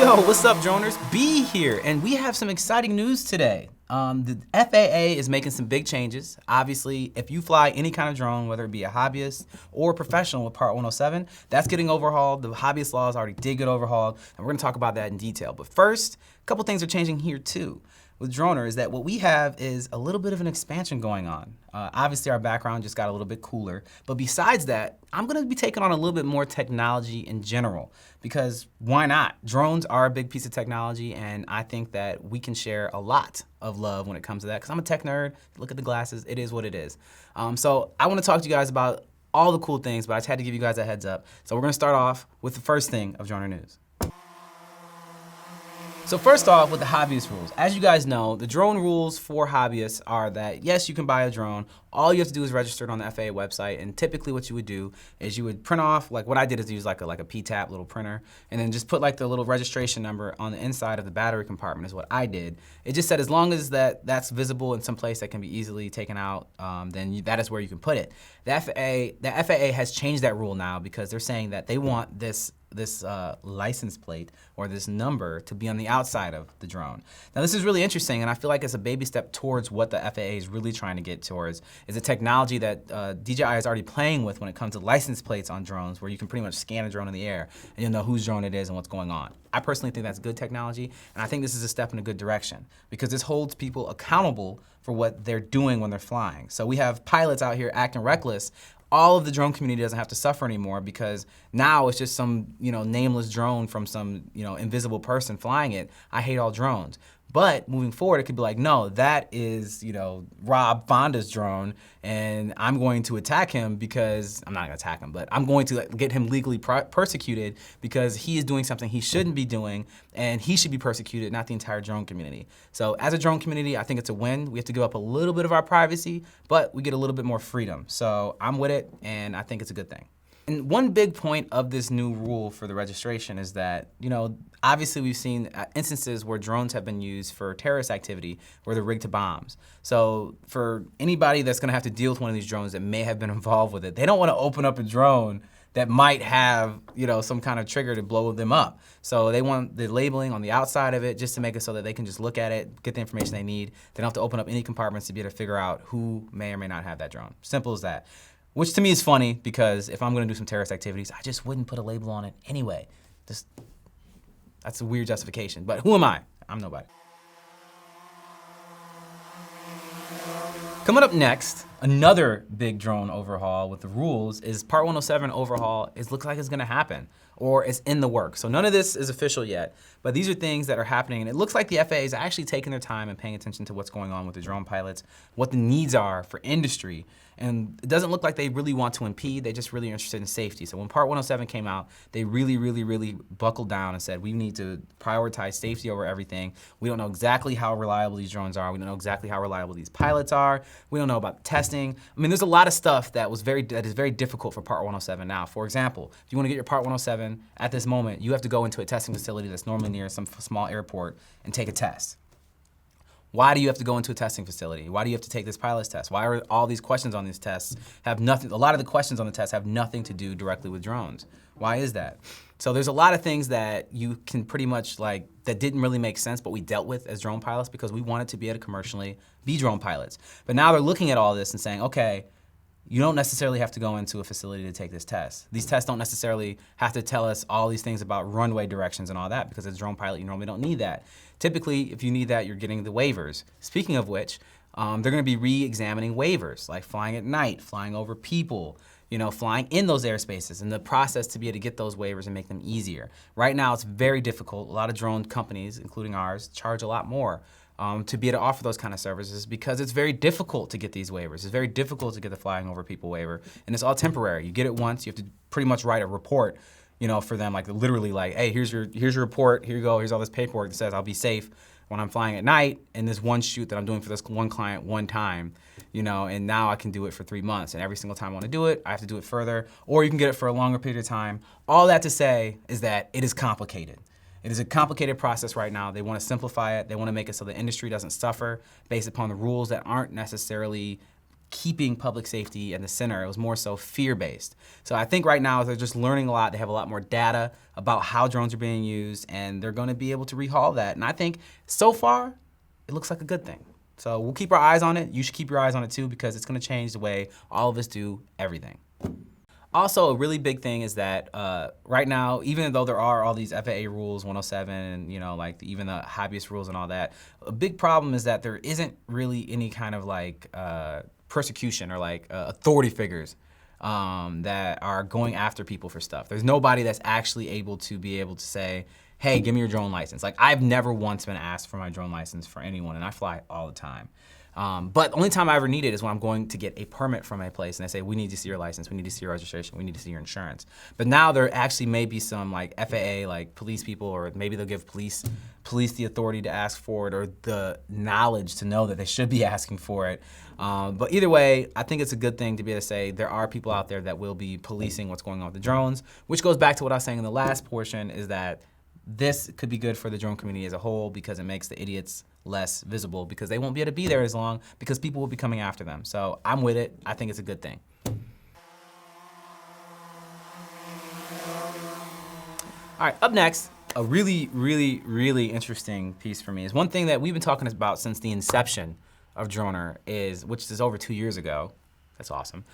Yo, what's up, droners? B here, and we have some exciting news today. The FAA is making some big changes. Obviously, if you fly any kind of drone, whether it be a hobbyist or professional with Part 107, that's getting overhauled. The hobbyist laws already did get overhauled, and we're gonna talk about that in detail. But first, a couple things are changing here too. With Droner is that what we have is a little bit of an expansion going on. Obviously our background just got a little bit cooler, but besides that, I'm gonna be taking on a little bit more technology in general, because why not? Drones are a big piece of technology, and I think that we can share a lot of love when it comes to that, because I'm a tech nerd. Look at the glasses, it is what it is. So I wanna talk to you guys about all the cool things, but I just had to give you guys a heads up. So we're gonna start off with the first thing of Droner News. So first off, with the hobbyist rules. As you guys know, the drone rules for hobbyists are that, yes, you can buy a drone. All you have to do is register it on the FAA website, and typically what you would do is you would print off, like what I did is use like a PTAP little printer, and then just put like the little registration number on the inside of the battery compartment is what I did. It just said as long as that's visible in some place that can be easily taken out, then that is where you can put it. The FAA has changed that rule now because they're saying that they want this license plate or this number to be on the outside of the drone. Now this is really interesting, and I feel like it's a baby step towards what the FAA is really trying to get towards, is a technology that DJI is already playing with when it comes to license plates on drones, where you can pretty much scan a drone in the air and you'll know whose drone it is and what's going on. I personally think that's good technology, and I think this is a step in a good direction because this holds people accountable for what they're doing when they're flying. So we have pilots out here acting reckless. All of the drone community doesn't have to suffer anymore because now it's just some nameless drone from some invisible person flying it. I hate all drones. But moving forward, it could be like, no, that is Rob Fonda's drone, and I'm going to attack him because, I'm not gonna attack him, but I'm going to get him legally persecuted because he is doing something he shouldn't be doing, and he should be persecuted, not the entire drone community. So as a drone community, I think it's a win. We have to give up a little bit of our privacy, but we get a little bit more freedom. So I'm with it, and I think it's a good thing. And one big point of this new rule for the registration is that, obviously we've seen instances where drones have been used for terrorist activity where they're rigged to bombs. So for anybody that's gonna have to deal with one of these drones that may have been involved with it, they don't wanna open up a drone that might have some kind of trigger to blow them up. So they want the labeling on the outside of it just to make it so that they can just look at it, get the information they need. They don't have to open up any compartments to be able to figure out who may or may not have that drone. Simple as that. Which to me is funny because if I'm gonna do some terrorist activities, I just wouldn't put a label on it anyway. That's a weird justification, but who am I? I'm nobody. Coming up next, another big drone overhaul with the rules is Part 107 overhaul. Looks like it's gonna happen, or it's in the works. So none of this is official yet, but these are things that are happening, and it looks like the FAA is actually taking their time and paying attention to what's going on with the drone pilots, what the needs are for industry. And it doesn't look like they really want to impede, they just really are interested in safety. So when Part 107 came out, they really buckled down and said, we need to prioritize safety over everything. We don't know exactly how reliable these drones are. We don't know exactly how reliable these pilots are. We don't know about testing. I mean, there's a lot of stuff that is very difficult for Part 107 now. For example, if you want to get your Part 107 at this moment, you have to go into a testing facility that's normally near some small airport and take a test. Why do you have to go into a testing facility? Why do you have to take this pilot's test? Why are all these questions on these tests have nothing, a lot of the questions on the test have nothing to do directly with drones. Why is that? So there's a lot of things that you can pretty much that didn't really make sense, but we dealt with as drone pilots because we wanted to be able to commercially be drone pilots. But now they're looking at all this and saying, okay, you don't necessarily have to go into a facility to take this test. These tests don't necessarily have to tell us all these things about runway directions and all that because as a drone pilot, you normally don't need that. Typically, if you need that, you're getting the waivers. Speaking of which, they're gonna be re-examining waivers, like flying at night, flying over people, flying in those airspaces, and the process to be able to get those waivers and make them easier. Right now, it's very difficult. A lot of drone companies, including ours, charge a lot more to be able to offer those kind of services because it's very difficult to get these waivers. It's very difficult to get the flying over people waiver, and it's all temporary. You get it once, you have to pretty much write a report, for them, literally hey, here's your report, here you go, here's all this paperwork that says I'll be safe when I'm flying at night in this one shoot that I'm doing for this one client one time, and now I can do it for 3 months, and every single time I wanna do it, I have to do it further, or you can get it for a longer period of time. All that to say is that it is complicated. It is a complicated process right now. They want to simplify it. They want to make it so the industry doesn't suffer based upon the rules that aren't necessarily keeping public safety in the center. It was more so fear-based. So I think right now they're just learning a lot. They have a lot more data about how drones are being used, and they're going to be able to rehaul that. And I think so far, it looks like a good thing. So we'll keep our eyes on it. You should keep your eyes on it too, because it's going to change the way all of us do everything. Also, a really big thing is that right now, even though there are all these FAA rules, 107, and like even the hobbyist rules and all that, a big problem is that there isn't really any kind of like persecution or like authority figures that are going after people for stuff. There's nobody that's actually able to say, hey, give me your drone license. Like, I've never once been asked for my drone license for anyone, and I fly all the time. But the only time I ever need it is when I'm going to get a permit from a place and they say, we need to see your license, we need to see your registration, we need to see your insurance. But now there actually may be some like FAA, like police people, or maybe they'll give police the authority to ask for it, or the knowledge to know that they should be asking for it. But either way, I think it's a good thing to be able to say there are people out there that will be policing what's going on with the drones, which goes back to what I was saying in the last portion, is that this could be good for the drone community as a whole, because it makes the idiots less visible, because they won't be able to be there as long because people will be coming after them. So I'm with it. I think it's a good thing. All right, up next, a really, really, really interesting piece for me is one thing that we've been talking about since the inception of Droner, which is over 2 years ago. That's awesome.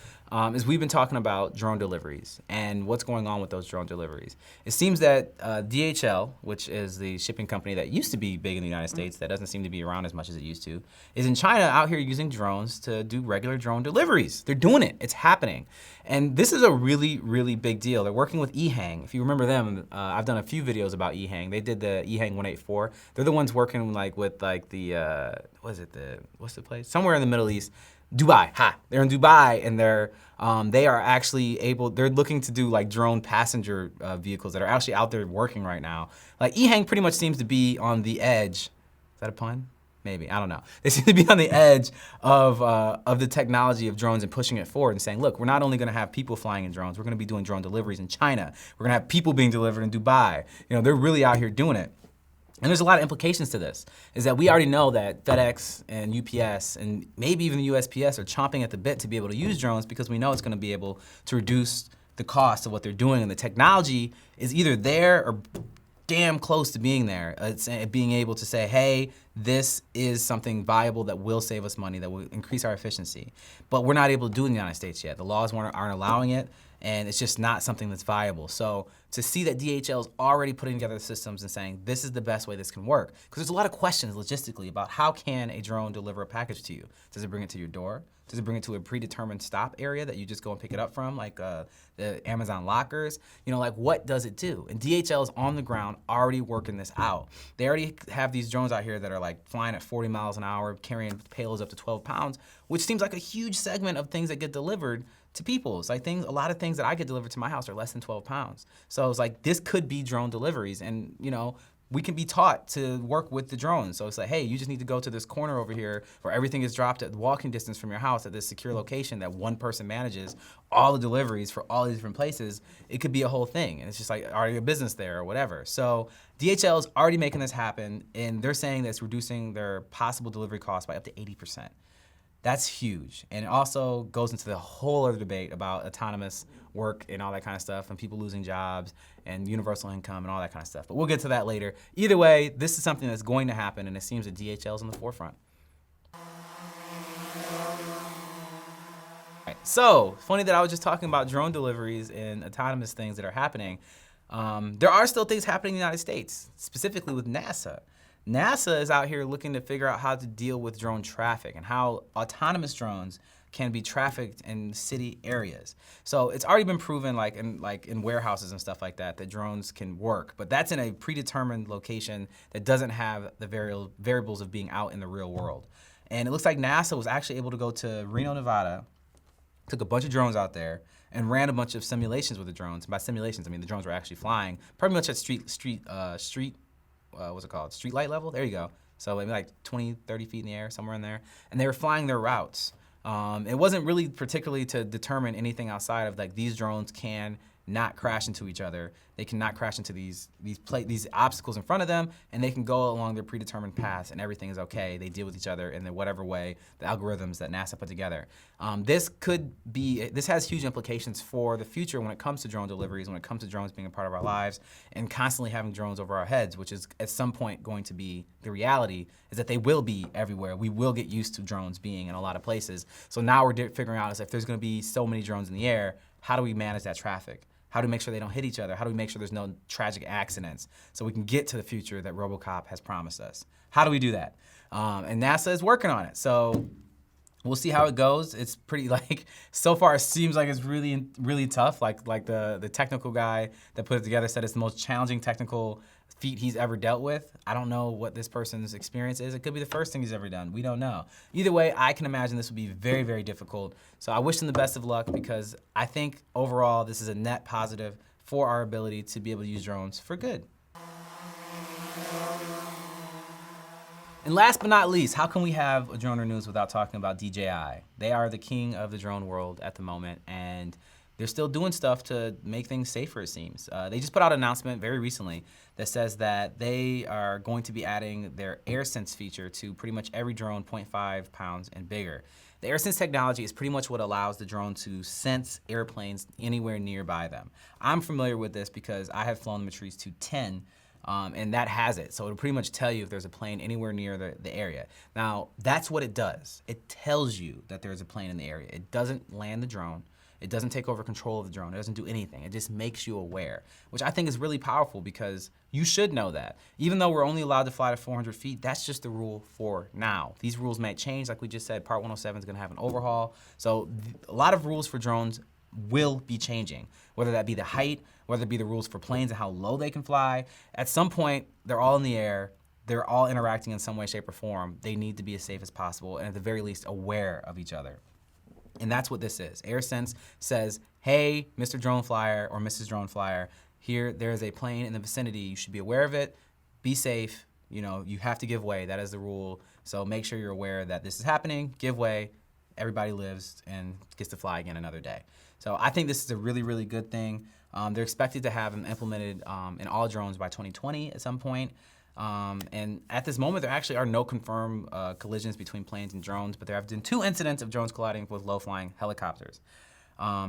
Is we've been talking about drone deliveries and what's going on with those drone deliveries. It seems that DHL, which is the shipping company that used to be big in the United States, that doesn't seem to be around as much as it used to, is in China out here using drones to do regular drone deliveries. They're doing it. It's happening. And this is a really, really big deal. They're working with Ehang. If you remember them, I've done a few videos about Ehang. They did the Ehang 184. They're the ones working with the, what's the place? Somewhere in the Middle East. Dubai, they're in Dubai, and they are actually they're looking to do like drone passenger vehicles that are actually out there working right now. Like Ehang pretty much seems to be on the edge. Is that a pun? Maybe, I don't know. They seem to be on the edge of the technology of drones and pushing it forward and saying, look, we're not only gonna have people flying in drones, we're gonna be doing drone deliveries in China. We're gonna have people being delivered in Dubai. They're really out here doing it. And there's a lot of implications to this, is that we already know that FedEx and UPS and maybe even the USPS are chomping at the bit to be able to use drones, because we know it's gonna be able to reduce the cost of what they're doing, and the technology is either there or damn close to being there. It's being able to say, hey, this is something viable that will save us money, that will increase our efficiency. But we're not able to do it in the United States yet. The laws aren't allowing it, and it's just not something that's viable. So to see that DHL is already putting together the systems and saying this is the best way this can work, because there's a lot of questions logistically about how can a drone deliver a package to you. Does it bring it to your door? Does it bring it to a predetermined stop area that you just go and pick it up from, like the Amazon lockers? Like what does it do? And DHL is on the ground already working this out. They already have these drones out here that are like flying at 40 miles an hour, carrying payloads up to 12 pounds, which seems like a huge segment of things that get delivered to people. It's like a lot of things that I get delivered to my house are less than 12 pounds. So it's like, this could be drone deliveries, and we can be taught to work with the drones. So it's like, hey, you just need to go to this corner over here where everything is dropped at walking distance from your house at this secure location that one person manages all the deliveries for all these different places. It could be a whole thing. And it's just like already a business there or whatever. So DHL is already making this happen, and they're saying that it's reducing their possible delivery costs by up to 80%. That's huge. And it also goes into the whole other debate about autonomous work and all that kind of stuff, and people losing jobs and universal income and all that kind of stuff. But we'll get to that later. Either way, this is something that's going to happen, and it seems that DHL is on the forefront. Right. So, funny that I was just talking about drone deliveries and autonomous things that are happening. There are still things happening in the United States, specifically with NASA. NASA is out here looking to figure out how to deal with drone traffic and how autonomous drones can be trafficked in city areas. So it's already been proven, like in warehouses and stuff like that drones can work, but that's in a predetermined location that doesn't have the variables of being out in the real world. And it looks like NASA was actually able to go to Reno, Nevada, took a bunch of drones out there and ran a bunch of simulations with the drones. By simulations, I mean the drones were actually flying pretty much at street light level? There you go. So maybe like 20, 30 feet in the air, somewhere in there. And they were flying their routes. It wasn't really particularly to determine anything outside of like these drones can not crash into each other. They can not crash into these obstacles in front of them, and they can go along their predetermined paths, and everything is okay. They deal with each other in whatever way, the algorithms that NASA put together. This has huge implications for the future when it comes to drone deliveries, when it comes to drones being a part of our lives, and constantly having drones over our heads, which is at some point going to be the reality, is that they will be everywhere. We will get used to drones being in a lot of places. So now we're figuring out is if there's gonna be so many drones in the air, how do we manage that traffic? How do we make sure they don't hit each other? How do we make sure there's no tragic accidents so we can get to the future that RoboCop has promised us? How do we do that? And NASA is working on it. So we'll see how it goes. It's pretty so far it seems like it's really, really tough. Like the technical guy that put it together said it's the most challenging technical feat he's ever dealt with. I don't know what this person's experience is. It could be the first thing he's ever done. We don't know. Either way, I can imagine this would be very, very difficult. So I wish him the best of luck because I think overall this is a net positive for our ability to be able to use drones for good. And last but not least, how can we have a Droner News without talking about DJI? They are the king of the drone world at the moment, and they're still doing stuff to make things safer, it seems. They just put out an announcement very recently that says that they are going to be adding their AirSense feature to pretty much every drone 0.5 pounds and bigger. The AirSense technology is pretty much what allows the drone to sense airplanes anywhere nearby them. I'm familiar with this because I have flown the Matrice 210, and that has it. So it'll pretty much tell you if there's a plane anywhere near the area. Now, that's what it does. It tells you that there's a plane in the area. It doesn't land the drone. It doesn't take over control of the drone. It doesn't do anything. It just makes you aware, which I think is really powerful because you should know that. Even though we're only allowed to fly to 400 feet, that's just the rule for now. These rules may change. Like we just said, Part 107 is gonna have an overhaul. So a lot of rules for drones will be changing, whether that be the height, whether it be the rules for planes and how low they can fly. At some point, they're all in the air. They're all interacting in some way, shape, or form. They need to be as safe as possible and at the very least aware of each other. And that's what this is. AirSense says, hey, Mr. Drone Flyer or Mrs. Drone Flyer, there's a plane in the vicinity. You should be aware of it. Be safe. You know, you have to give way. That is the rule. So make sure you're aware that this is happening. Give way. Everybody lives and gets to fly again another day. So I think this is a really, really good thing. They're expected to have them implemented in all drones by 2020 at some point. And at this moment, there actually are no confirmed collisions between planes and drones, but there have been 2 incidents of drones colliding with low-flying helicopters.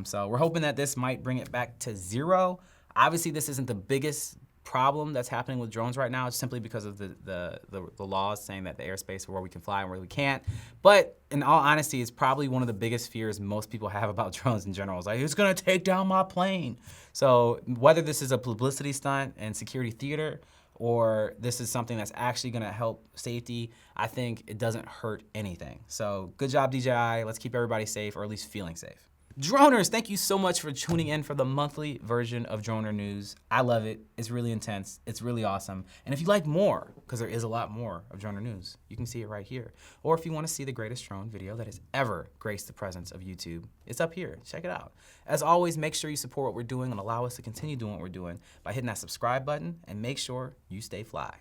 So we're hoping that this might bring it back to 0. Obviously, this isn't the biggest problem that's happening with drones right now. It's simply because of the laws saying that the airspace where we can fly and where we can't. But in all honesty, it's probably one of the biggest fears most people have about drones in general. It's like, it's gonna take down my plane. So whether this is a publicity stunt and security theater, or this is something that's actually gonna help safety, I think it doesn't hurt anything. So good job, DJI. Let's keep everybody safe, or at least feeling safe. Droners, thank you so much for tuning in for the monthly version of Droner News. I love it. It's really intense. It's really awesome. And if you like more, because there is a lot more of Droner News, you can see it right here. Or if you want to see the greatest drone video that has ever graced the presence of YouTube, it's up here. Check it out. As always, make sure you support what we're doing and allow us to continue doing what we're doing by hitting that subscribe button, and make sure you stay fly.